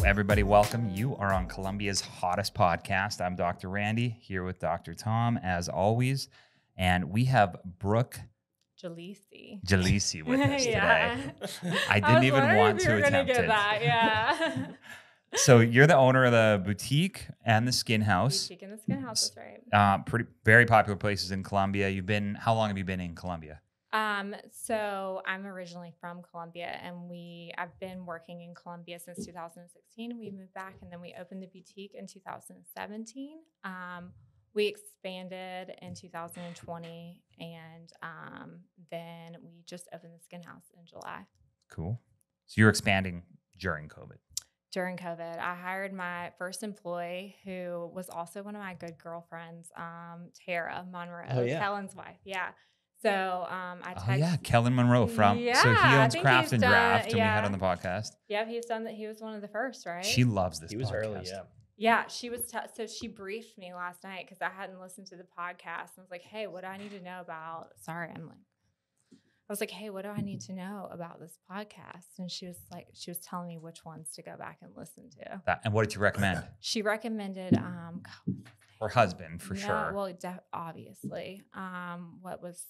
Everybody, welcome. You are on Columbia's hottest podcast. I'm Dr. Randy here with Dr. Tom, as always. And we have Brooke Gellici with us Yeah. today. I didn't even want to attempt it. Yeah. So you're the owner of the boutique and the skin house. Boutique and the Skin House, that's right. Very popular places in Columbia. How long have you been in Columbia? So I'm originally from Columbia, and I've been working in Columbia since 2016. We moved back, and then we opened the boutique in 2017. We expanded in 2020, and then we just opened the Skin House in July. Cool. So you're expanding during COVID. During COVID, I hired my first employee, who was also one of my good girlfriends, Tara Monroe, Kellen's wife. Yeah. So I texted. Kellen Monroe so he owns Craft and Draft, and we had on the podcast. Yeah, he's done that. He was one of the first, right? She loves this. He was podcast. early, Yeah, she was. So she briefed me last night because I hadn't listened to the podcast. And I was like, "Hey, what do I need to know about?" I was like, "Hey, what do I need to know about this podcast?" And she was telling me which ones to go back and listen to. And what did you recommend? She recommended her husband for sure. Well, obviously, what was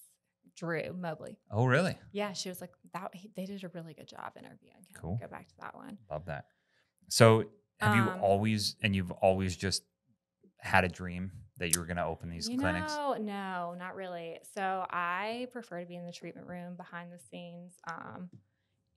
Drew Mobley? Oh, really? Yeah, she was like that. They did a really good job interviewing him. Cool. Go back to that one. Love that. So, you've always just had a dream that you were going to open these clinics? No, not really. So I prefer to be in the treatment room behind the scenes,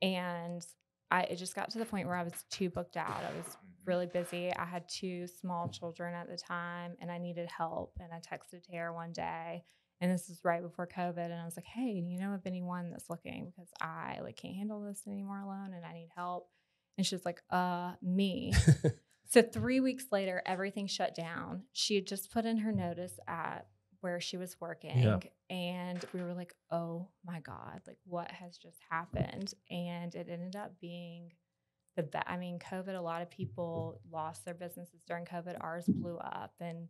and it just got to the point where I was too booked out. I was really busy. I had 2 small children at the time, and I needed help. And I texted Tara one day. And this is right before COVID. And I was like, "Hey, do you know of anyone that's looking? Because I can't handle this anymore alone, and I need help." And she's like, me. So 3 weeks later, everything shut down. She had just put in her notice at where she was working. Yeah. And we were like, "Oh my God, what has just happened?" And it ended up being COVID, a lot of people lost their businesses during COVID. Ours blew up. And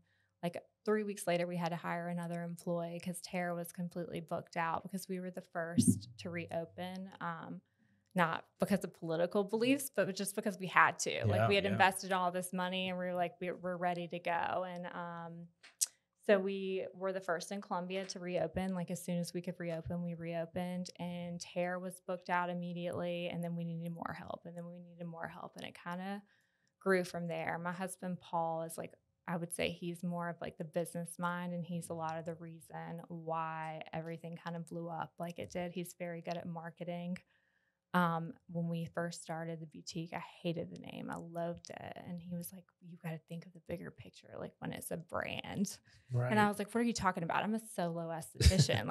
3 weeks later, we had to hire another employee because Tara was completely booked out because we were the first to reopen. Not because of political beliefs, but just because we had to. We had invested all this money, and we were like, we're ready to go. And so we were the first in Columbia to reopen. As soon as we could reopen, we reopened. And Tara was booked out immediately, and then we needed more help, and then we needed more help, and it kind of grew from there. My husband Paul is I would say he's more of the business mind, and he's a lot of the reason why everything kind of blew up like it did. He's very good at marketing. When we first started the boutique, I hated the name. I loathed it. And he was like, "You got to think of the bigger picture, when it's a brand." Right. And I was like, "What are you talking about? I'm a solo esthetician.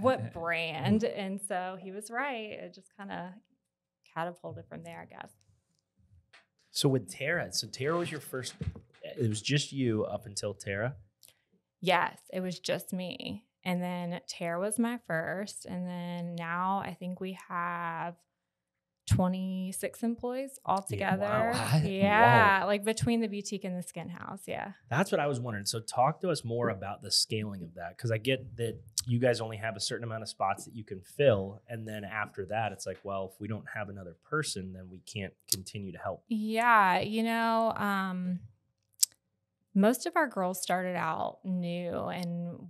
What brand?" And so he was right. It just kind of catapulted from there, I guess. So with Tara, Tara was your first, it was just you up until Tara? Yes, it was just me. And then Tara was my first. And then now I think we have 26 employees altogether. Wow. Yeah. Whoa. Between the boutique and the Skin House. Yeah. That's what I was wondering. So talk to us more about the scaling of that. Cause I get that you guys only have a certain amount of spots that you can fill. And then after that, it's if we don't have another person, then we can't continue to help. Yeah. Most of our girls started out new, and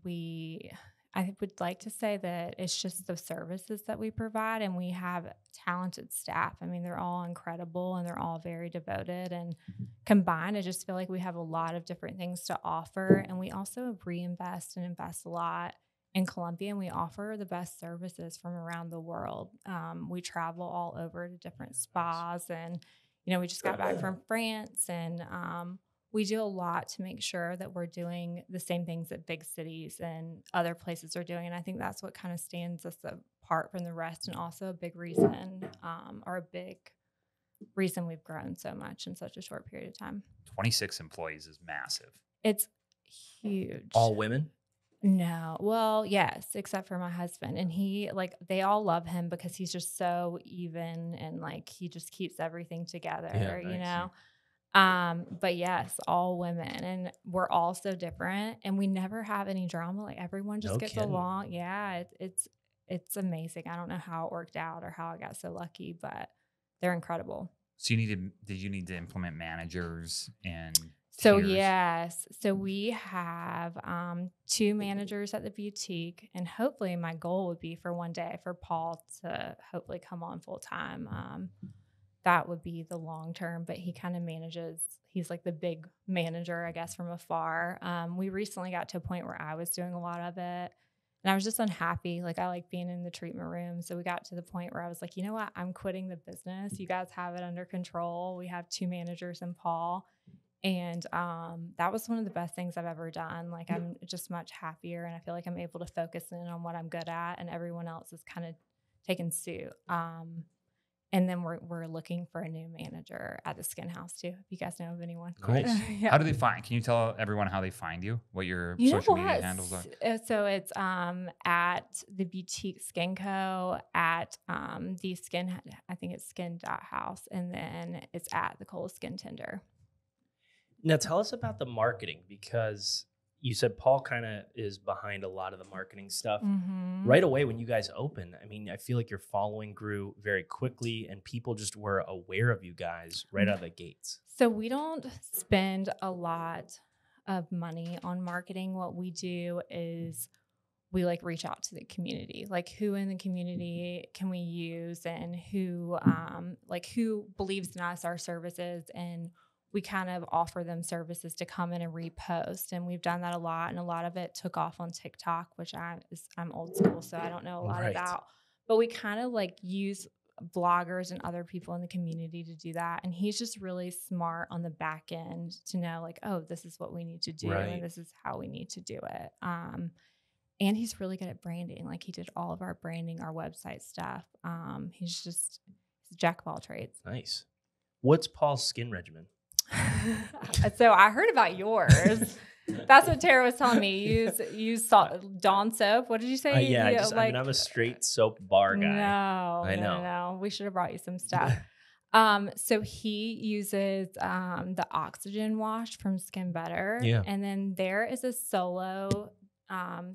I would like to say that it's just the services that we provide, and we have talented staff. I mean, they're all incredible, and they're all very devoted, and combined, I just feel like we have a lot of different things to offer. And we also reinvest and invest a lot in Columbia, and we offer the best services from around the world. We travel all over to different spas, and, we just got back from France, and, we do a lot to make sure that we're doing the same things that big cities and other places are doing. And I think that's what kind of stands us apart from the rest, and also a big reason, we've grown so much in such a short period of time. 26 employees is massive. It's huge. All women? No. Well, yes, except for my husband. And he, they all love him because he's just so even, and he just keeps everything together, nice. But yes, all women, and we're all so different, and we never have any drama. Everyone just gets along. Yeah. it's amazing. I don't know how it worked out or how I got so lucky, but they're incredible. So did you need to implement managers and So tiers? yes, so we have 2 managers at the boutique, and hopefully my goal would be for one day for Paul to hopefully come on full time. That would be the long term, but he kind of manages. He's like the big manager, I guess, from afar. We recently got to a point where I was doing a lot of it, and I was just unhappy. Like, I like being in the treatment room. So we got to the point where I was like, you know what? I'm quitting the business. You guys have it under control. We have 2 managers and Paul. And that was one of the best things I've ever done. Like, I'm just much happier, and I feel like I'm able to focus in on what I'm good at, and everyone else is kind of taking suit. And then we're looking for a new manager at the Skin House too. If you guys know of anyone. Nice. Yeah. How do they find? Can you tell everyone how they find you? What your You know social media what? handles are? So it's at the Beautique Skin Co. at the Skin. I think it's skin.house, and then it's at the Cola Skin Tender. Now tell us about the marketing, because you said Paul kind of is behind a lot of the marketing stuff. Mm-hmm. Right away when you guys opened, I mean, I feel like your following grew very quickly and people just were aware of you guys right out of the gates. So we don't spend a lot of money on marketing. What we do is we like reach out to the community, like who in the community can we use, and who believes in us, our services, and we kind of offer them services to come in and repost. And we've done that a lot. And a lot of it took off on TikTok, which I'm old school, so I don't know a lot about. But we kind of like use bloggers and other people in the community to do that. And he's just really smart on the back end to know, like, oh, this is what we need to do, and this is how we need to do it. And he's really good at branding. Like, he did all of our branding, our website stuff. He's a jack of all trades. Nice. What's Paul's skin regimen? So I heard about yours. That's what Tara was telling me. Use Dawn soap. What did you say? Yeah, I'm a straight soap bar guy. No. We should have brought you some stuff. So he uses the oxygen wash from Skin Better. Yeah. And then there is a solo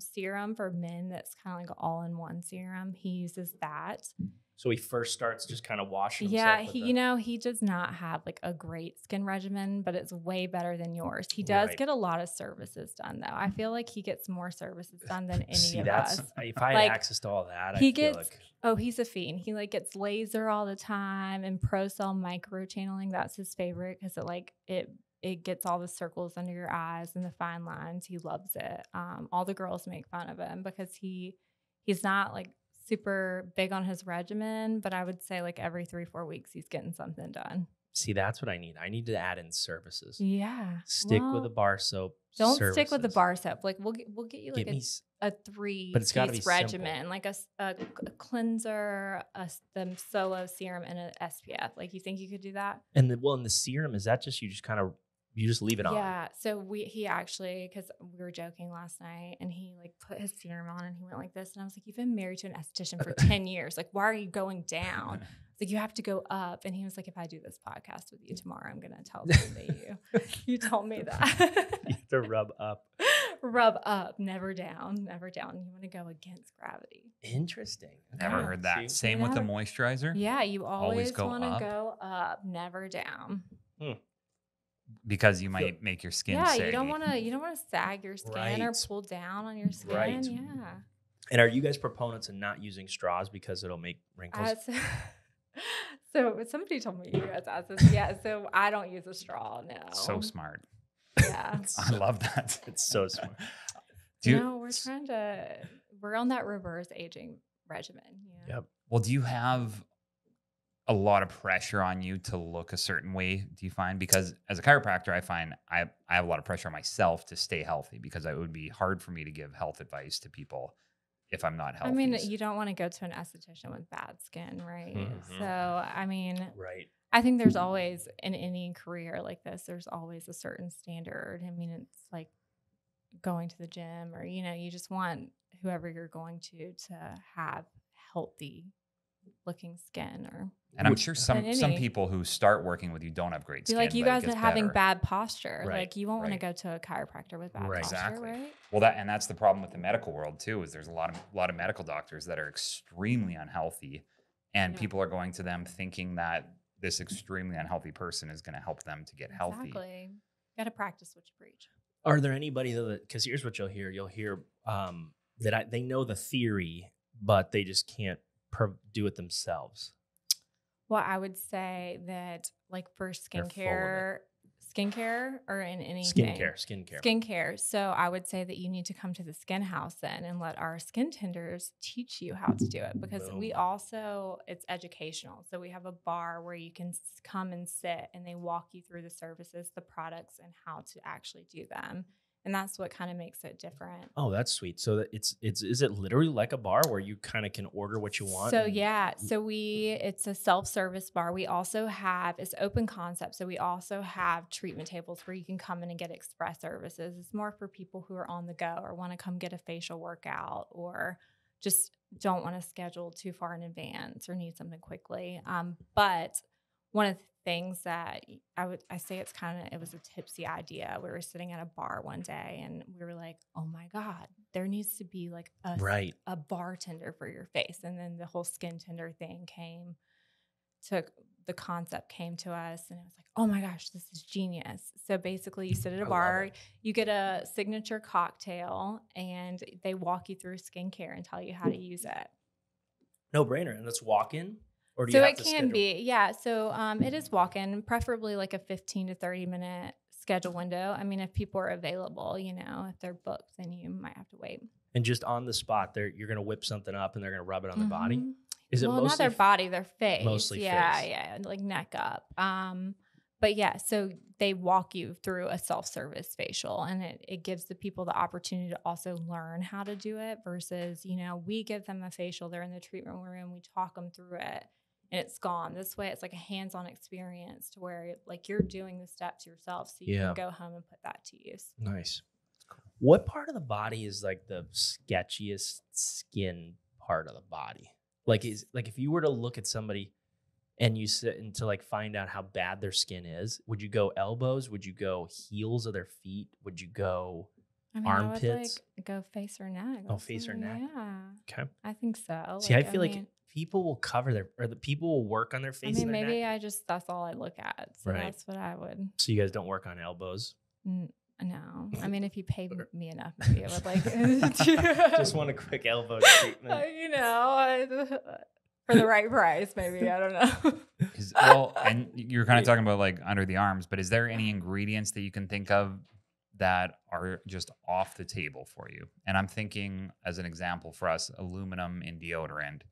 serum for men that's kind of like an all-in-one serum. He uses that. So he first starts just kind of washing Yeah, himself. he does not have like a great skin regimen, but it's way better than yours. He does get a lot of services done, though. I feel like he gets more services done than any of us. If I had access to all that, he's a fiend. He like gets laser all the time and ProCell micro channeling. That's his favorite because it gets all the circles under your eyes and the fine lines. He loves it. All the girls make fun of him because he's not like super big on his regimen, but I would say like every 3-4 weeks he's getting something done. See, that's what I need. I need to add in services. Yeah. Stick with the bar soap. Don't stick with the bar soap. Like we'll get you like a 3-piece regimen, like a cleanser, the solo serum, and an SPF. Like, you think you could do that? And the serum, is that just you just leave it on? Yeah. So he actually, because we were joking last night, and he like put his serum on and he went like this, and I was like, you've been married to an esthetician for 10 years. Like, why are you going down? It's like, you have to go up. And he was like, if I do this podcast with you tomorrow, I'm gonna tell them that you told me that. You have to rub up. Rub up, never down, never down. You want to go against gravity. Interesting. Never heard that. Same with the moisturizer. Yeah, you always want to up. Go up, never down. Because you might make your skin saggy. you don't want to sag your skin or pull down on your skin. Right. Yeah. And are you guys proponents of not using straws because it'll make wrinkles? So somebody told me you guys asked this. Yeah, so I don't use a straw. No. So smart. Yeah. I love that. It's so smart. We're on that reverse aging regimen. Yeah. Yep. Well, do you have a lot of pressure on you to look a certain way, do you find? Because as a chiropractor, I find I have a lot of pressure on myself to stay healthy, because it would be hard for me to give health advice to people if I'm not healthy. I mean, you don't want to go to an esthetician with bad skin, right? Mm-hmm. So, I mean, right. I think there's always, in any career like this, there's always a certain standard. I mean, it's like going to the gym, or, you just want whoever you're going to have healthy looking skin, or And I'm sure some any. people who start working with you don't have great be skin. like, you but it guys are gets having better. bad posture. Right, Like, you won't want to right. go to a chiropractor with bad Right. posture, Exactly. right? Well, that's the problem with the medical world too. Is there's a lot of medical doctors that are extremely unhealthy, and Yeah. people are going to them thinking that this extremely unhealthy person is going to help them to get healthy. Exactly. You got to practice what you preach. Are there anybody though that, because here's what you'll hear that they know the theory, but they just can't do it themselves. Well, I would say that, like, for They're full of skincare or in anything. Skincare. So I would say that you need to come to the skin house then and let our skin tenders teach you how to do it, because we Boom. also, it's educational. So we have a bar where you can come and sit, and they walk you through the services, the products, and how to actually do them. And that's what kind of makes it different. Oh, that's sweet. So that is it literally like a bar where you kind of can order what you want? So yeah, it's a self-service bar. We also have, it's open concept. So we also have treatment tables where you can come in and get express services. It's more for people who are on the go or want to come get a facial workout, or just don't want to schedule too far in advance or need something quickly. But one of the things that I say it was a tipsy idea. We were sitting at a bar one day, and we were like, oh my God, there needs to be like a bartender for your face. And then the whole skin tender thing the concept came to us, and it was like, oh my gosh, this is genius. So basically you sit at a bar, you get a signature cocktail, and they walk you through skincare and tell you how to use it. No brainer. And let's walk in. Or do So you have it to can schedule? be, yeah. So it is walk-in, preferably like a 15 to 30 minute schedule window. I mean, if people are available, if they're booked, then you might have to wait. And just on the spot, you're going to whip something up and they're going to rub it on their body? Is it mostly not their body, their face. Mostly face. Yeah, like neck up. But yeah, so they walk you through a self-service facial, and it gives the people the opportunity to also learn how to do it versus, we give them a facial, they're in the treatment room, we talk them through it, and it's gone. This way, it's like a hands-on experience to where, like, you're doing the steps yourself, so you can go home and put that to use. Nice. What part of the body is like the sketchiest skin part of the body? Like, if you were to look at somebody and you sit and to like find out how bad their skin is, would you go elbows? Would you go heels of their feet? Would you go armpits? I would like go face or neck. Oh, face or neck. Yeah. Okay. I think so. See, I feel like people will the people will work on their face. I mean, maybe that's all I look at. So that's what I would. So you guys don't work on elbows? No. I mean, if you paid me enough, maybe I would like. Just want a quick elbow treatment. For the right price, maybe. I don't know. And you're kind of talking about like under the arms, but is there any ingredients that you can think of that are just off the table for you? And I'm thinking, as an example for us, aluminum in deodorant.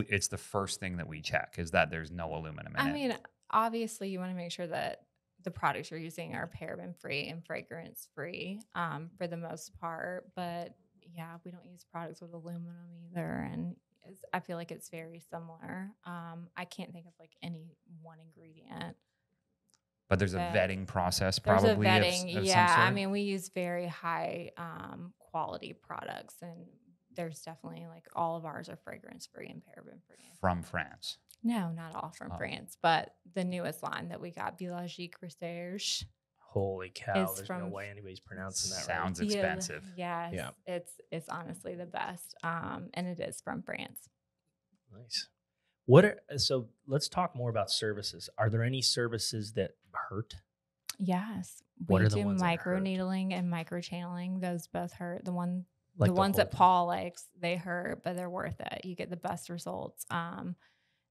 It's the first thing that we check, is that there's no aluminum in it. I mean, obviously you want to make sure that the products you're using are paraben-free and fragrance-free for the most part. But yeah, we don't use products with aluminum either. And I feel like it's very similar. I can't think of like any one ingredient. But there's a vetting process, probably. There's a vetting, of some yeah. sort. I mean, we use very high quality products, and there's definitely like all of ours are fragrance-free and paraben-free. From France? No, not all from France, but the newest line that we got, Beautique Recherche. Holy cow! There's no way anybody's pronouncing that. Sounds right. Expensive. Yes, yeah. It's honestly the best, and it is from France. Nice. So let's talk more about services. Are there any services that hurt? Yes. What are the do ones micro needling and micro channeling. Those both hurt. The ones the that Paul likes, they hurt, but they're worth it. You get the best results.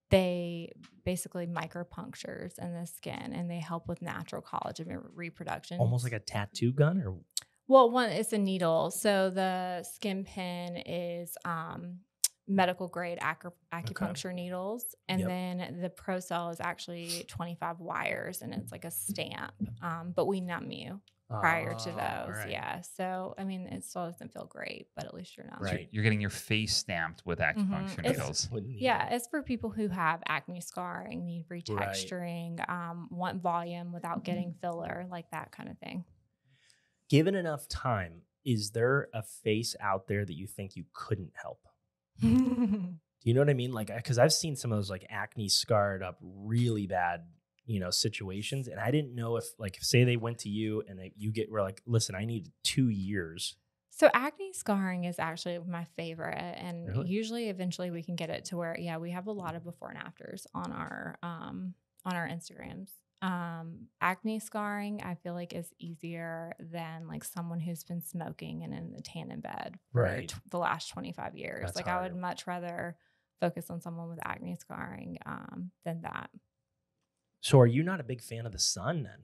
They basically micropunctures in the skin, and they help with natural collagen reproduction. Almost like a tattoo gun, or? Well, it's a needle. So the skin pin is medical grade acupuncture needles, and then the ProCell is actually 25 wires, and it's like a stamp. But we numb you prior to those. Right. Yeah. So, I mean, it still doesn't feel great, but at least you're not. Right. You're getting your face stamped with acupuncture needles. It's for people who have acne scarring, need retexturing, want volume without getting filler, like that kind of thing. Given enough time, is there a face out there that you think you couldn't help? Do You know what I mean? Like, because I've seen some of those like acne scarred up really bad, situations. And I didn't know if like, say they went to you and were like, listen, I need 2 years. So acne scarring is actually my favorite, and Really? usually eventually we can get it to where we have a lot of before and afters on our Instagrams. Acne scarring I feel like is easier than like someone who's been smoking and in the tanning bed for Right. the last 25 years. That's like I would harder. much rather focus on someone with acne scarring than that. So are you not a big fan of the sun then?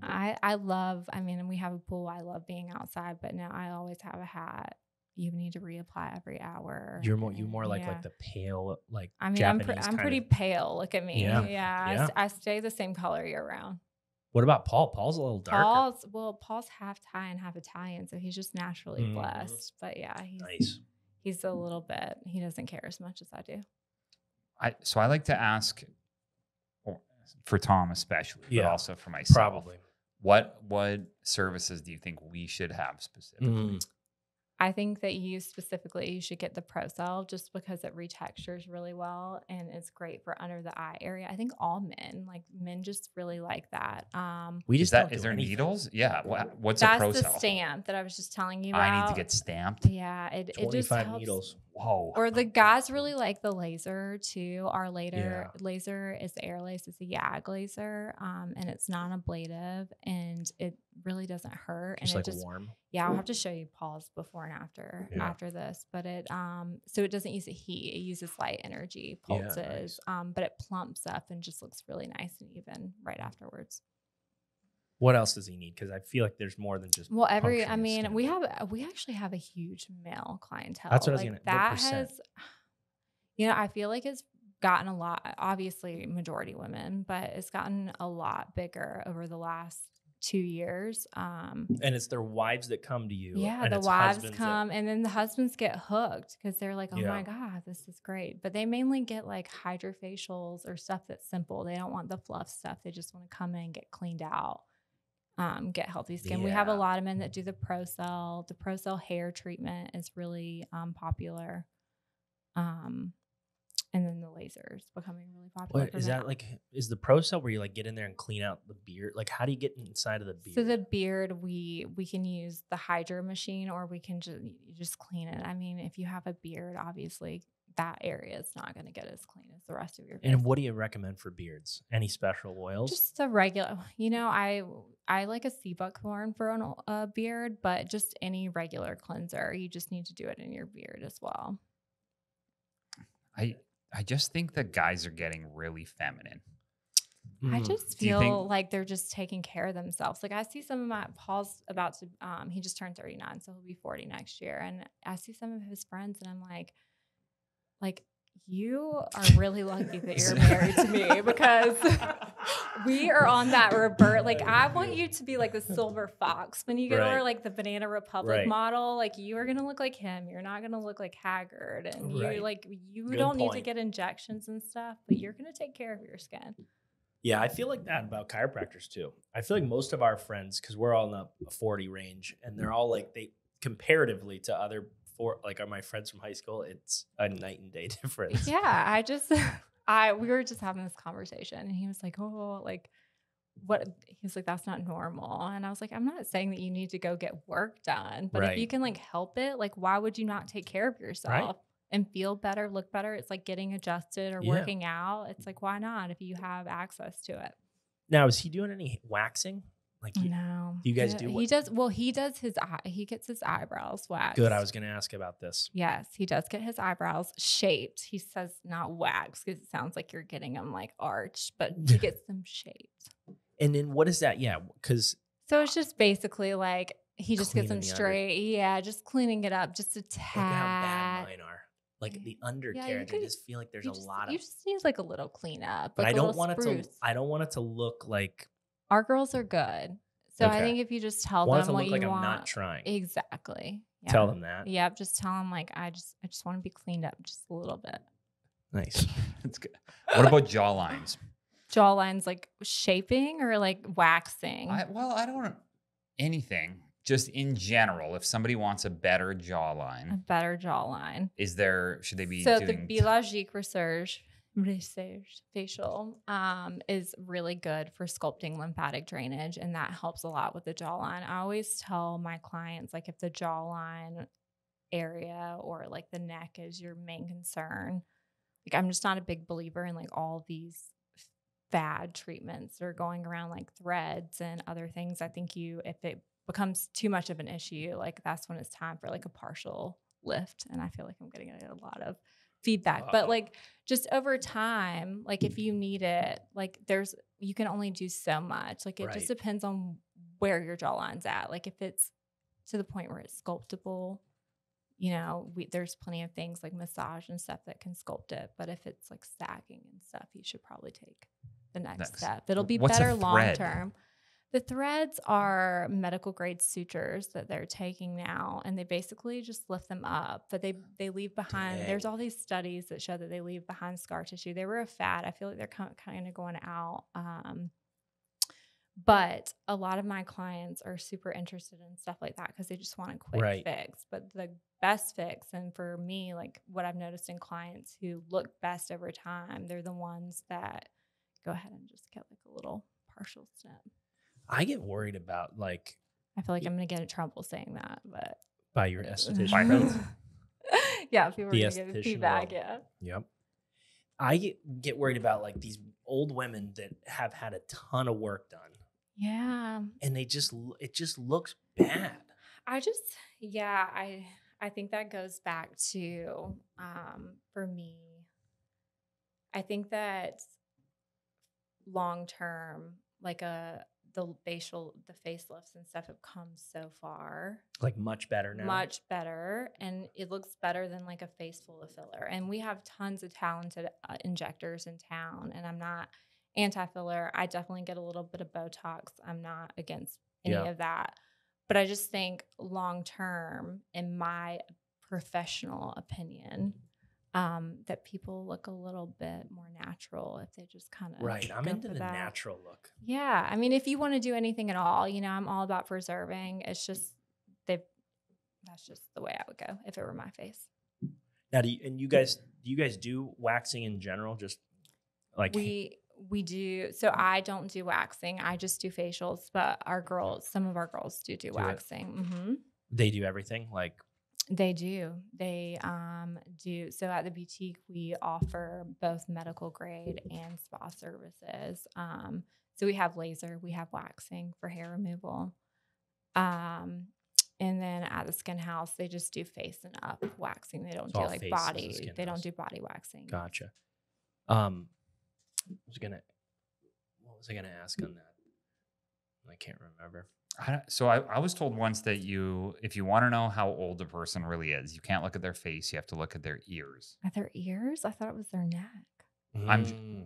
I love, I mean, we have a pool. I love being outside, but now I always have a hat. You need to reapply every hour. You're more like Yeah. the pale, like I mean, Japanese I'm pretty kind of. pale. Look at me. Yeah. Yeah. Yeah. I stay the same color year round. What about Paul? Paul's a little darker. Paul's half Thai and half Italian, so he's just naturally Mhm. blessed. But yeah, Nice. he's a little bit. He doesn't care as much as I do. So I like to ask, for Tom especially, but Yeah, also for myself. Probably. What services do you think we should have specifically? I think that you should get the Pro Cell just because it retextures really well and it's great for under the eye area. I think all men just really like that. We Is just there anything. needles? Yeah. What's a That's Pro the Cell? stamp that I was just telling you about. I need to get stamped. Yeah, it just 25 helps. needles. Whoa. Or the guys really like the laser too. Our laser is the air lace. It's a YAG laser, and it's non-ablative, and it really doesn't hurt. Just and like it just warm. Yeah, I'll have to show you Paul's before and after this. But it so it doesn't use the heat. It uses light energy pulses. Nice. But it plumps up and just looks really nice and even right afterwards. What else does he need? Because I feel like there's more than just. Well, functioning skin. we actually have a huge male clientele. That's what I was gonna. That What percent? has, I feel like it's gotten a lot. Obviously, majority women, but it's gotten a lot bigger over the last 2 years. And it's their wives that come to you. Yeah, and the it's wives husbands come, and then the husbands get hooked because they're like, "Oh Yeah. my god, this is great!" But they mainly get like hydrofacials or stuff that's simple. They don't want the fluff stuff. They just want to come in, get cleaned out. Get healthy skin. We have a Yeah. lot of men that do the Pro Cell. The Pro Cell hair treatment is really popular. And then the lasers becoming really popular. What is that like? Is the Pro Cell where you like get in there and clean out the beard? Like, how do you get inside of the beard? So the beard, we can use the Hydro machine, or we can just clean it. I mean, if you have a beard, obviously that area is not going to get as clean as the rest of your face. And what do you recommend for beards? Any special oils? Just a regular, I like a sea buckthorn for a beard, but just any regular cleanser. You just need to do it in your beard as well. I just think that guys are getting really feminine. I just feel like they're just taking care of themselves. Like I see some of Paul's about to, he just turned 39, so he'll be 40 next year. And I see some of his friends and I'm like, you are really lucky that you're married to me because we are on that revert. Like I want you to be like the silver fox when you get over like the Banana Republic model. Like you are gonna look like him. You're not gonna look like haggard, and you Good don't need to point. get injections and stuff, but you're gonna take care of your skin. Yeah, I feel like that about chiropractors too. I feel like most of our friends, because we're all in the 40 range, and they're all like they comparatively to other are my friends from high school, it's a night and day difference. Yeah, we were just having this conversation, and he was like, "Oh, like what?" He was like, "That's not normal," and I was like, "I'm not saying that you need to go get work done, but if you can like help it, like why would you not take care of yourself and feel better, look better? It's like getting adjusted or working out. It's like why not if you have access to it." Now, is he doing any waxing? Like, No. Do you guys do? He does. Well, he does he gets his eyebrows waxed. Good. I was going to ask about this. Yes, he does get his eyebrows shaped. He says not waxed because it sounds like you're getting them like arched, but he gets them shaped. And then what is that? Yeah, because so it's just basically like he just gets them Cleaning the straight. Yeah, just cleaning it up just a tad. look at how bad mine are. Like the undercarriage, I just feel like there's a lot of. You just need like a little cleanup. But like I don't want spruce. it to. I don't want it to look like. Our girls are good. So I think if you just tell them what you want, I'm not trying. Exactly. Yeah. Tell them that. Yeah, just tell them like I just want to be cleaned up just a little bit. Nice. That's good. What about jaw lines? Jaw lines like shaping or like waxing? I don't anything. just in general, if somebody wants a better A jawline, better jawline. should they be So doing the Beautique Resurge facial is really good for sculpting lymphatic drainage, and that helps a lot with the jawline. I always tell my clients, like, if the jawline area or like the neck is your main concern, like, I'm just not a big believer in like all these fad treatments that are going around, like threads and other things. I think if it becomes too much of an issue, like that's when it's time for like a partial lift. And I feel like I'm getting a lot of feedback, but like just over time, like if you need it, like you can only do so much. Like it just depends on where your jawline's at. Like if it's to the point where it's sculptable, there's plenty of things like massage and stuff that can sculpt it. But if it's like sagging and stuff, you should probably take the next step. It'll be better long term. The threads are medical grade sutures that they're taking now, and they basically just lift them up. But they leave behind. There's all these studies that show that they leave behind scar tissue. They were a fad. I feel like they're kind of going out. But a lot of my clients are super interested in stuff like that because they just want a quick fix. But the best fix, and for me, like what I've noticed in clients who look best over time, they're the ones that go ahead and just get like a little partial snip. I get worried about like. I feel like I'm going to get in trouble saying that, but. By your esthetician. Yeah, people are going to get feedback. Yeah. Yep. I get worried about like these old women that have had a ton of work done. Yeah. And it just looks bad. I think that goes back to, for me, I think that long term, like the facelifts and stuff have come so far. Like much better now. Much better. And it looks better than like a face full of filler. And we have tons of talented injectors in town. And I'm not anti-filler. I definitely get a little bit of Botox. I'm not against any of that. But I just think long term, in my professional opinion, that people look a little bit more natural if they just kind of I'm into the natural look. Yeah, I mean, if you want to do anything at all, I'm all about preserving. It's just that's just the way I would go if it were my face. Now, do you guys do waxing in general? Just like we do. So I don't do waxing. I just do facials. But some of our girls do waxing. Mm-hmm. They do everything like. They do. They do. So at the boutique, we offer both medical grade and spa services. So we have laser, we have waxing for hair removal. And then at the Skin House, they just do face and up waxing. They don't do like body. They don't do body waxing. Gotcha. What was I gonna ask on that? I can't remember. So I was told once that if you want to know how old a person really is, you can't look at their face. You have to look at their ears. At their ears? I thought it was their neck.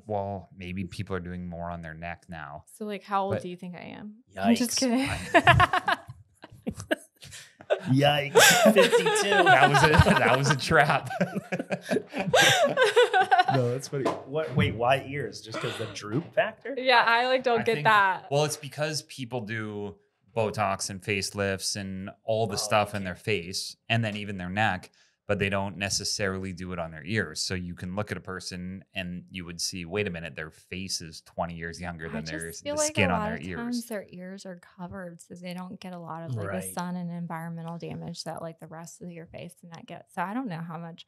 Well, maybe people are doing more on their neck now. So like, how old do you think I am? Yikes. I'm just kidding. Yikes. 52. That was a trap. No, that's funny. Wait, why ears? Just because the droop factor? Yeah, I don't get that. Well, it's because people do Botox and facelifts and all the stuff in their face and then even their neck, but they don't necessarily do it on their ears. So you can look at a person and you would see, wait a minute, their face is 20 years younger than the skin on their ears. Times their ears are covered so they don't get a lot of like the sun and environmental damage that like the rest of your face and that gets. So I don't know how much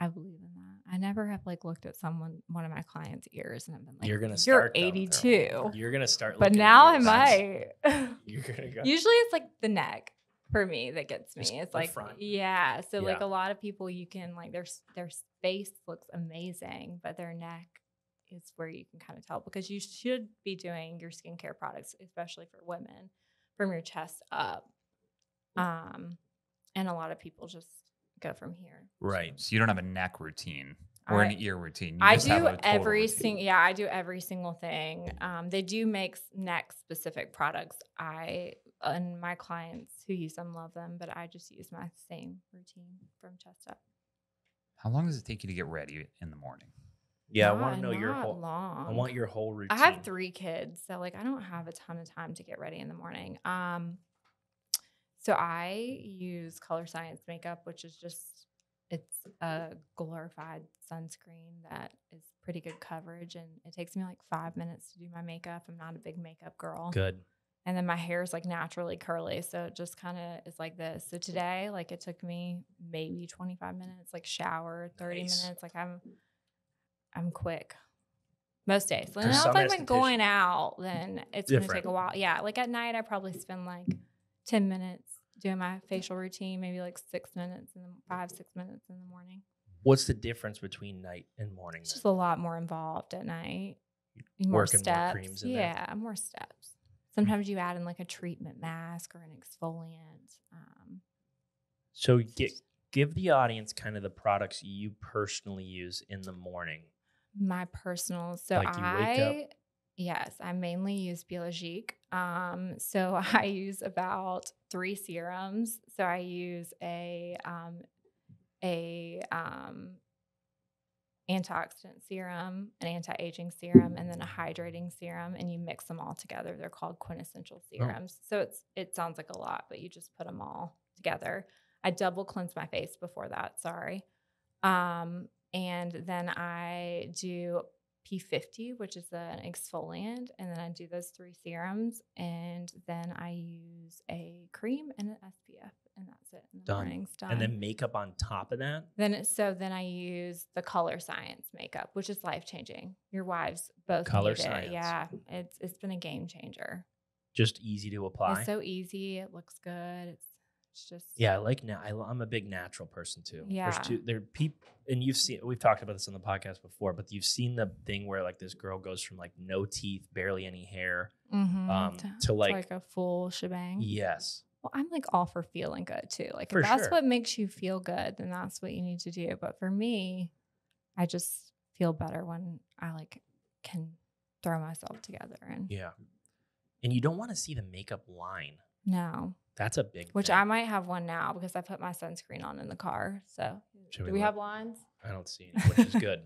I believe in that. I never have like looked at one of my clients' ears and I've been like, you're 82. You're gonna start. But now I might. You're gonna go. Usually it's like the neck for me that gets me. It's like front. Yeah. So like a lot of people, you can like their face looks amazing, but their neck is where you can kind of tell because you should be doing your skincare products, especially for women, from your chest up. And a lot of people just go from here. Right. So you don't have a neck routine or an ear routine. I do every single thing. They do make neck specific products. And my clients who use them love them, but I just use my same routine from chest up. How long does it take you to get ready in the morning? Yeah, I want to know your whole. Long. I want your whole routine. I have 3 kids, so like I don't have a ton of time to get ready in the morning. So I use Color Science makeup, which is just it's a glorified sunscreen that is pretty good coverage, and it takes me like 5 minutes to do my makeup. I'm not a big makeup girl. Good. And then my hair is like naturally curly, so it just kind of is like this. So today, like it took me maybe 25 minutes, like shower, 30 minutes. Like I'm quick most days. And There's if some I've been esthetician- going out, then it's going to Different. take a while. Yeah, like at night, I probably spend like 10 minutes doing my facial routine, maybe like 6 minutes and then 5-6 minutes in the morning. What's the difference between night and morning? It's then? just a lot more involved at night. More Working steps. more creams in there. Yeah, more steps. Sometimes you add in like a treatment mask or an exfoliant. So give the audience kind of the products you personally use in the morning. My personal. So Like you wake up? Yes, I mainly use Beautique. So I use about 3 serums. So I use a antioxidant serum, an anti-aging serum, and then a hydrating serum, and you mix them all together. They're called quintessential serums. So it sounds like a lot, but you just put them all together. I double cleanse my face before that. Sorry. And then I do P50, which is an exfoliant, and then I do those 3 serums, and then I use a cream and an SPF, and that's it. In the mornings, done. And then makeup on top of that? Then I use the Color Science makeup, which is life changing. Your wives both Color need Science. it. Yeah, it's been a game changer. Just easy to apply? It's so easy. It looks good. It's just Yeah, I like I'm a big natural person too. Yeah. There are people, and we've talked about this on the podcast before, but you've seen the thing where like this girl goes from like no teeth, barely any hair, to like a full shebang. Yes. Well, I'm like all for feeling good too. Like For if that's sure. what makes you feel good, then that's what you need to do. But for me, I just feel better when I like can throw myself together and Yeah. And you don't want to see the makeup line. no. That's a big Which thing. I might have one now because I put my sunscreen on in the car. So Should do we we have look? lines? I don't see any, which is good.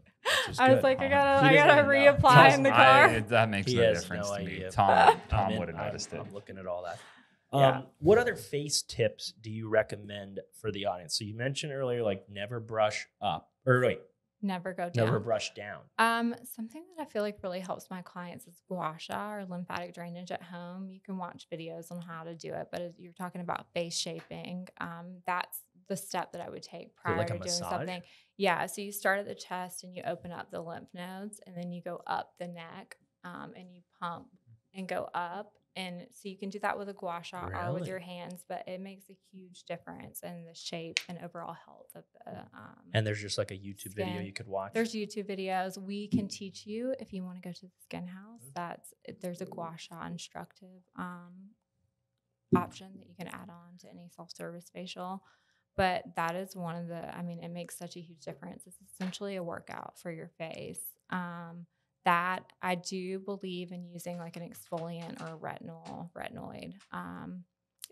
Which is I was good. like, I He gotta doesn't even know. reapply in the car. That makes He no has difference no to me. idea. Tom would have noticed it. I'm looking at all that. Yeah. What other face tips do you recommend for the audience? So you mentioned earlier, like never brush up, or wait, Never go down. never brush down. Something that I feel like really helps my clients is gua sha or lymphatic drainage at home. You can watch videos on how to do it, but if you're talking about face shaping, that's the step that I would take prior like a to doing massage? something. Yeah, so you start at the chest and you open up the lymph nodes, and then you go up the neck, and you pump and go up. And so you can do that with a gua sha or with Really? your hands, but it makes a huge difference in the shape and overall health of the And there's just like a YouTube video skin. you could watch. There's YouTube videos. We can teach you if you want to go to the skin house. There's a gua sha instructive option that you can add on to any self-service facial. But that is one of it makes such a huge difference. It's essentially a workout for your face. That I do believe in using like an exfoliant or a retinoid,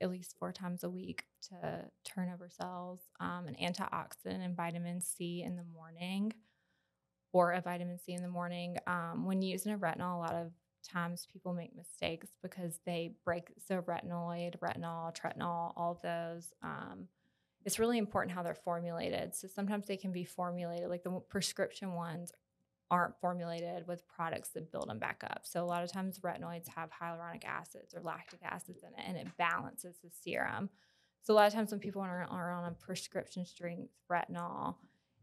at least 4 times a week to turn over cells, an antioxidant and vitamin C in the morning, or a vitamin C in the morning. When using a retinol, a lot of times people make mistakes because they break. So retinoid, retinol, tretinool, all of those. It's really important how they're formulated. So sometimes they can be formulated, like the prescription ones aren't formulated with products that build them back up. So a lot of times retinoids have hyaluronic acids or lactic acids in it, and it balances the serum. So a lot of times when people are on a prescription strength retinol,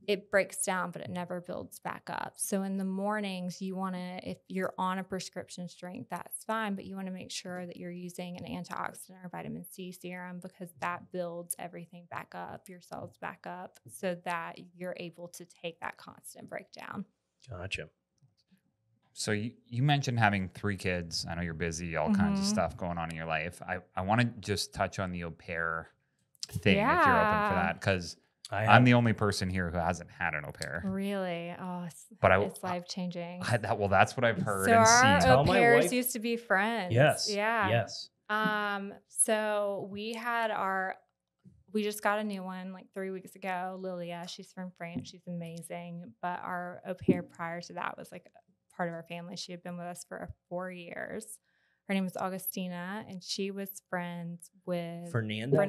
it breaks down, but it never builds back up. So in the mornings, you want to, if you're on a prescription strength, that's fine, but you want to make sure that you're using an antioxidant or vitamin C serum because that builds everything back up, your cells back up, so that you're able to take that constant breakdown. Gotcha. So you mentioned having 3 kids. I know you're busy, all kinds of stuff going on in your life. I want to just touch on the au pair thing if you're open for that, because I'm the only person here who hasn't had an au pair. Really? Oh, it's life changing. That's what I've heard So and our seen. au pairs used to be friends. Yes. Yeah. Yes. So we just got a new one like 3 weeks ago, Lilia. She's from France. She's amazing. But our au pair prior to that was like part of our family. She had been with us for 4 years. Her name was Augustina, and she was friends with Fernanda.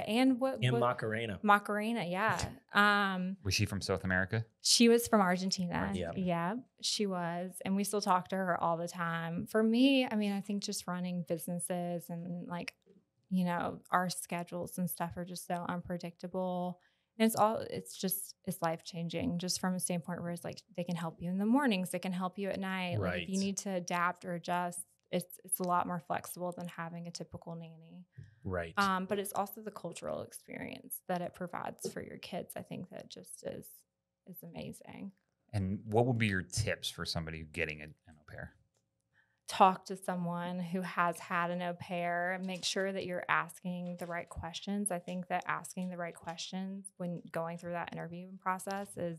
and what Macarena. Macarena, yeah. Was she from South America? She was from Argentina. Yeah. Yeah, she was. And we still talk to her all the time. For me, I mean, I think just running businesses and like, you know, our schedules and stuff are just so unpredictable. And it's life-changing just from a standpoint where it's like they can help you in the mornings, they can help you at night. Right. Like if you need to adapt or adjust, it's a lot more flexible than having a typical nanny. Right. But it's also the cultural experience that it provides for your kids. I think that just is amazing. And what would be your tips for somebody getting an au pair? Talk to someone who has had an au pair. Make sure that you're asking the right questions. I think that asking the right questions when going through that interviewing process is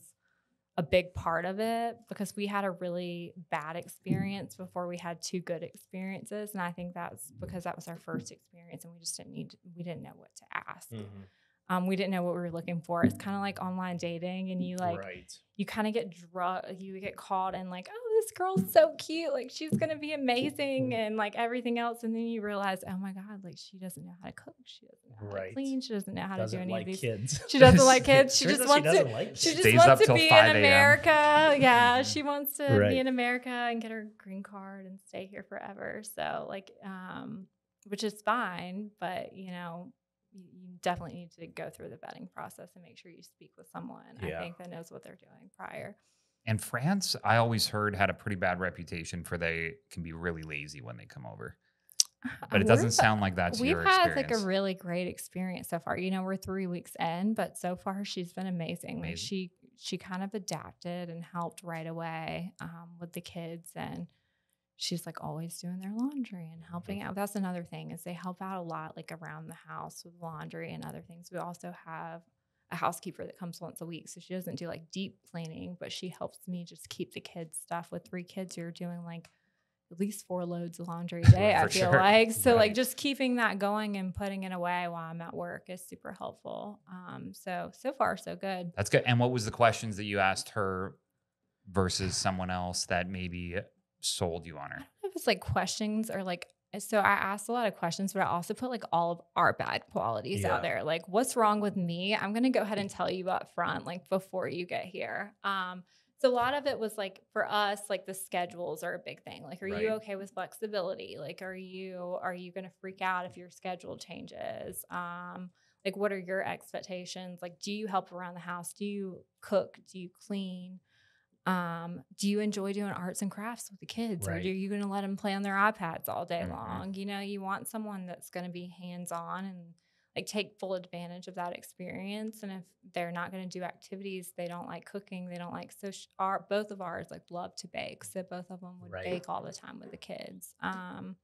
a big part of it, because we had a really bad experience before we had 2 good experiences. And I think that's because that was our first experience and we just we didn't know what to ask. Mm-hmm. We didn't know what we were looking for. It's kind of like online dating, and you like, Right. you kind of you get caught in like, oh, this girl's so cute. Like she's going to be amazing and like everything else. And then you realize, oh my God, like she doesn't know how to cook. She doesn't know how to clean. She doesn't know how to do any of these. Kids. She doesn't like kids. She Turns just out wants to, like she kids. just Stays wants up to till be 5 in a.m. America. Yeah. Mhm. She wants to Right. be in America and get her green card and stay here forever. So like, which is fine, but you know, you definitely need to go through the vetting process and make sure you speak with someone, Yeah. I think, that knows what they're doing prior. And France, I always heard, had a pretty bad reputation for they can be really lazy when they come over. But it doesn't sound like that's We've your had experience. like a really great experience so far. You know, we're 3 weeks in, but so far she's been amazing. Like she kind of adapted and helped right away with the kids, and she's like always doing their laundry and helping out. That's another thing, is they help out a lot like around the house with laundry and other things. We also have a housekeeper that comes once a week. So she doesn't do like deep cleaning, but she helps me just keep the kids' stuff. With 3 kids, you're doing like at least 4 loads of laundry a day, I feel like. So like just keeping that going and putting it away while I'm at work is super helpful. So far so good. That's good. And what was the questions that you asked her versus someone else that maybe sold you on her? I don't know if it's like questions or like, so I asked a lot of questions, but I also put like all of our bad qualities out there. Like, what's wrong with me? I'm going to go ahead and tell you up front, like before you get here. So a lot of it was like, for us, like the schedules are a big thing. Like, are you okay with flexibility? Like, are you going to freak out if your schedule changes? Like, what are your expectations? Like, do you help around the house? Do you cook? Do you clean? Do you enjoy doing arts and crafts with the kids, or are you going to let them play on their iPads all day long? You know, you want someone that's going to be hands-on and like take full advantage of that experience. And if they're not going to do activities, they don't like cooking, they don't like, so both of ours like love to bake. So both of them would bake all the time with the kids. And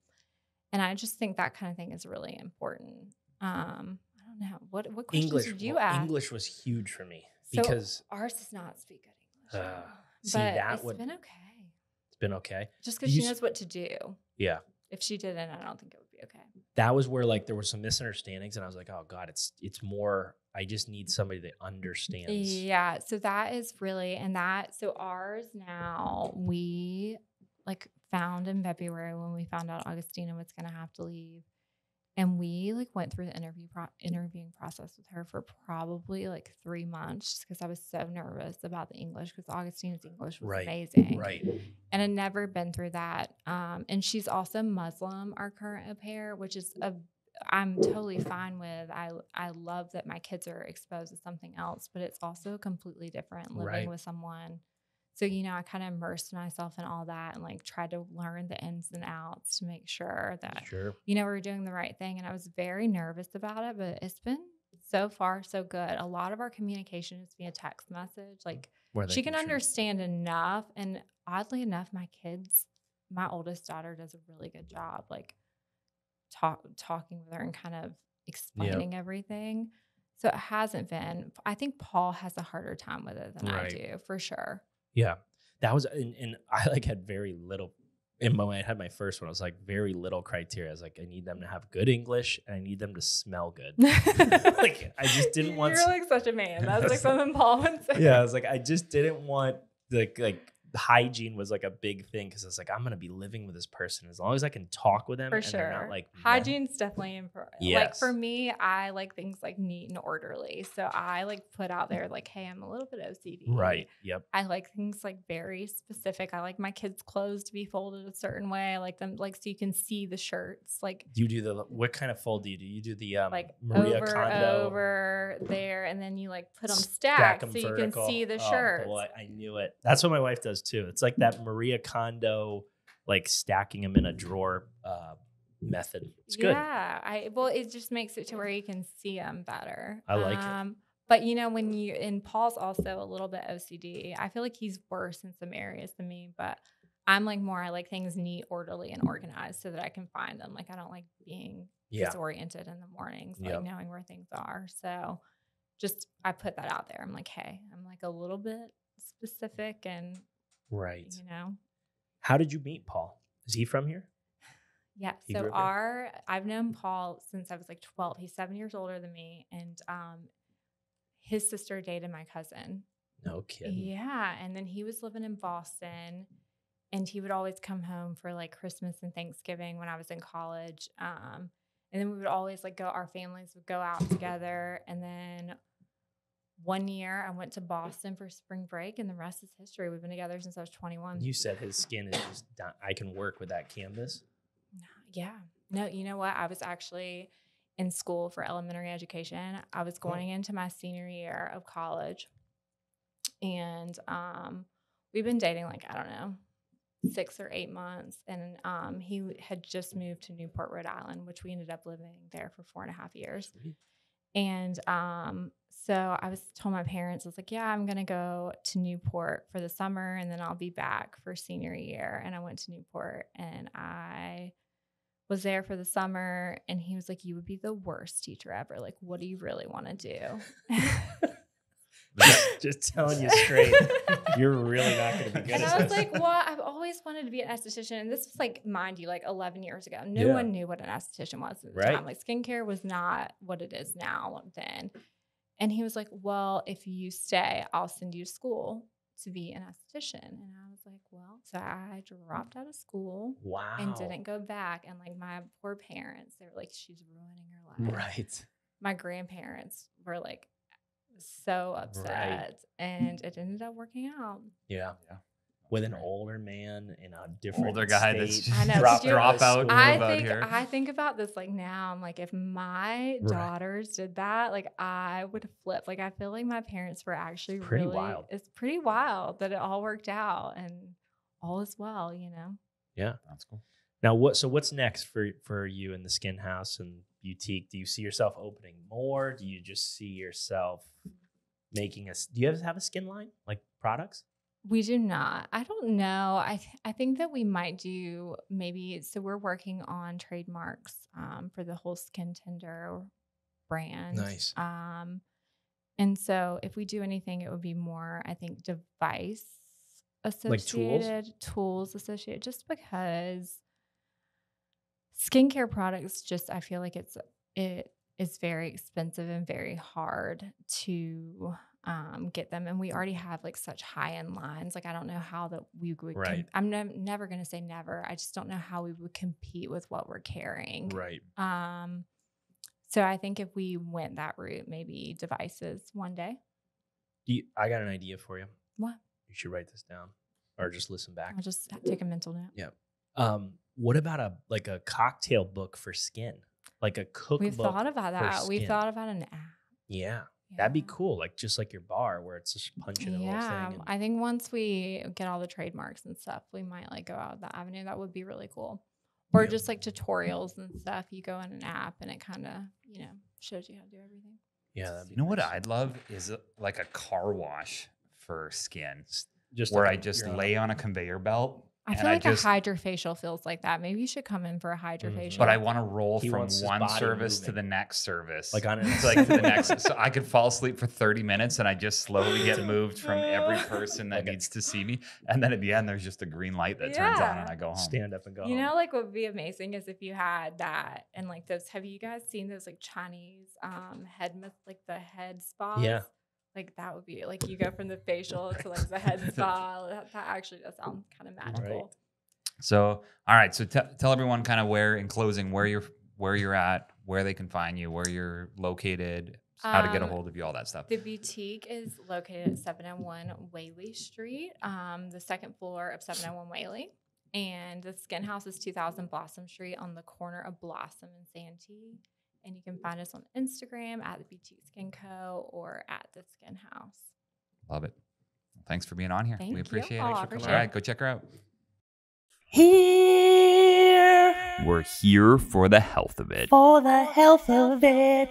I just think that kind of thing is really important. I don't know. What questions did you ask? English was huge for me So because ours does not speak good English. It's been okay. It's been okay. Just because she knows what to do. Yeah. If she didn't, I don't think it would be okay. That was where like there were some misunderstandings, and I was like, oh God, it's more, I just need somebody that understands. Yeah. So that is really, so ours now, we like found in February when we found out Augustina was going to have to leave. And we like went through the interviewing process with her for probably like 3 months, because I was so nervous about the English, because Augustina's English was amazing. Right. And I'd never been through that. And she's also Muslim, our current au pair, which is I'm totally fine with. I love that my kids are exposed to something else, but it's also completely different living with someone. So, you know, I kind of immersed myself in all that and like tried to learn the ins and outs to make sure that, you know, we're doing the right thing. And I was very nervous about it, but it's been so far so good. A lot of our communication is via text message. Like she can understand enough. And oddly enough, my oldest daughter does a really good job, like talking with her and kind of explaining everything. So it hasn't been, I think Paul has a harder time with it than I do, for sure. Yeah, that was, and I like had very little, when I had my first one, I was like very little criteria. I was like, I need them to have good English and I need them to smell good. Like I just didn't want. You're like such a man. That's like something Paul would say. Yeah, I was like, I just didn't want like hygiene was like a big thing because I was like, I'm gonna be living with this person as long as I can talk with them For and they're not sure. like Hygiene's definitely important. Like Yes. for me, I like things like neat and orderly. So I like put out there like, hey, I'm a little bit OCD. right. Yep. I like things like very specific. I like my kids' clothes to be folded a certain way. I like them like so you can see the shirts. Like Do you do what kind of fold do you do? You do the like Maria over Kondo over there, and then you like put them stack stacked 'em so you vertical. can see the Oh, shirts. boy, I knew it. That's what my wife does too. It's like that Maria Kondo, like stacking them in a drawer method. It's good. Yeah, well, it just makes it to where you can see them better. I like it. But you know, and Paul's also a little bit OCD. I feel like he's worse in some areas than me, but I'm like more. I like things neat, orderly, and organized so that I can find them. Like I don't like being disoriented in the mornings, like knowing where things are. So just I put that out there. I'm like, hey, I'm like a little bit specific, and Right. you know. How did you meet Paul? Is he from here? Yeah. He So grew up here? I've known Paul since I was like 12. He's 7 years older than me, and his sister dated my cousin. No kidding. Yeah, and then he was living in Boston, and he would always come home for like Christmas and Thanksgiving when I was in college. And then we would always like our families would go out together, and then one year I went to Boston for spring break, and the rest is history. We've been together since I was 21. You said his skin is just done. I can work with that canvas. Yeah. No, you know what? I was actually in school for elementary education. I was going into my senior year of college, and we've been dating like, I don't know, 6 or 8 months. And he had just moved to Newport, Rhode Island, which we ended up living there for 4.5 years. Sweet. And so I told my parents, I was like, yeah, I'm going to go to Newport for the summer, and then I'll be back for senior year. And I went to Newport, and I was there for the summer, and he was like, you would be the worst teacher ever. Like, what do you really want to do? Just telling you straight, you're really not going to be good And at I was this. like, well, I've always wanted to be an esthetician. And this was like, mind you, like 11 years ago. No one knew what an esthetician was at the time. Like skincare was not what it is now then. And he was like, well, if you stay, I'll send you to school to be an esthetician. And I was like, well, so I dropped out of school. Wow. And didn't go back. And like my poor parents, they were like, she's ruining her life. Right. My grandparents were like so upset. Right. And it ended up working out. Yeah. With an older man in a different older guy state, that's I know, drop out. I think about this like now. I'm like, if my daughters did that, like I would flip. Like I feel like my parents were actually pretty really wild. It's pretty wild that it all worked out and all is well, you know. Yeah, that's cool. Now, what's next for you in the Skin House and Beautique? Do you see yourself opening more? Do you just see yourself making do you have a skin line, like products? We do not. I don't know. I think that we might do maybe. So we're working on trademarks for the whole Skin Tender brand. Nice. And so if we do anything, it would be more, I think, device associated, like tools associated, just because skincare products just, I feel like it is very expensive and very hard to get them. And we already have like such high end lines. Like, I don't know how that we would, I'm never going to say never. I just don't know how we would compete with what we're carrying. Right. So I think if we went that route, maybe devices one day. I got an idea for you. What? You should write this down or just listen back. I'll just take a mental note. Yeah. What about a cocktail book for skin? Like a cookbook. We've thought about that. We've thought about an app. Yeah. That'd be cool. Like just like your bar where it's just punching the whole thing. Yeah. I think once we get all the trademarks and stuff, we might like go out that avenue. That would be really cool. Or just like tutorials and stuff. You go in an app and it kind of, shows you how to do everything. Yeah. You know what I'd love is like a car wash for skin, just where like I just lay on a conveyor belt. I feel like a hydrofacial feels like that. Maybe you should come in for a hydrofacial. But I want to roll from one service to the next service. Like on it. Like to the next. So I could fall asleep for 30 minutes and I just slowly get moved from every person that needs to see me. And then at the end, there's just a green light that turns on and I go home. Stand up and go home. You know, like what would be amazing is if you had that and like those, have you guys seen those like Chinese like the head spas? Yeah. Like that would be like you go from the facial to like the head spa. That actually does sound kind of magical. Right. So, all right. So tell everyone kind of in closing, where you're at, where they can find you, where you're located, how to get a hold of you, all that stuff. The boutique is located at 701 Whaley Street, the second floor of 701 Whaley. And the Skin House is 2000 Blossom Street on the corner of Blossom and Santee. And you can find us on Instagram at the Beautique Skin Co. or at the Skin House. Love it. Thanks for being on here. Thank we you. appreciate it. Oh, All appreciate right, it. go check her out. Here We're here for the health of it. for the health of it.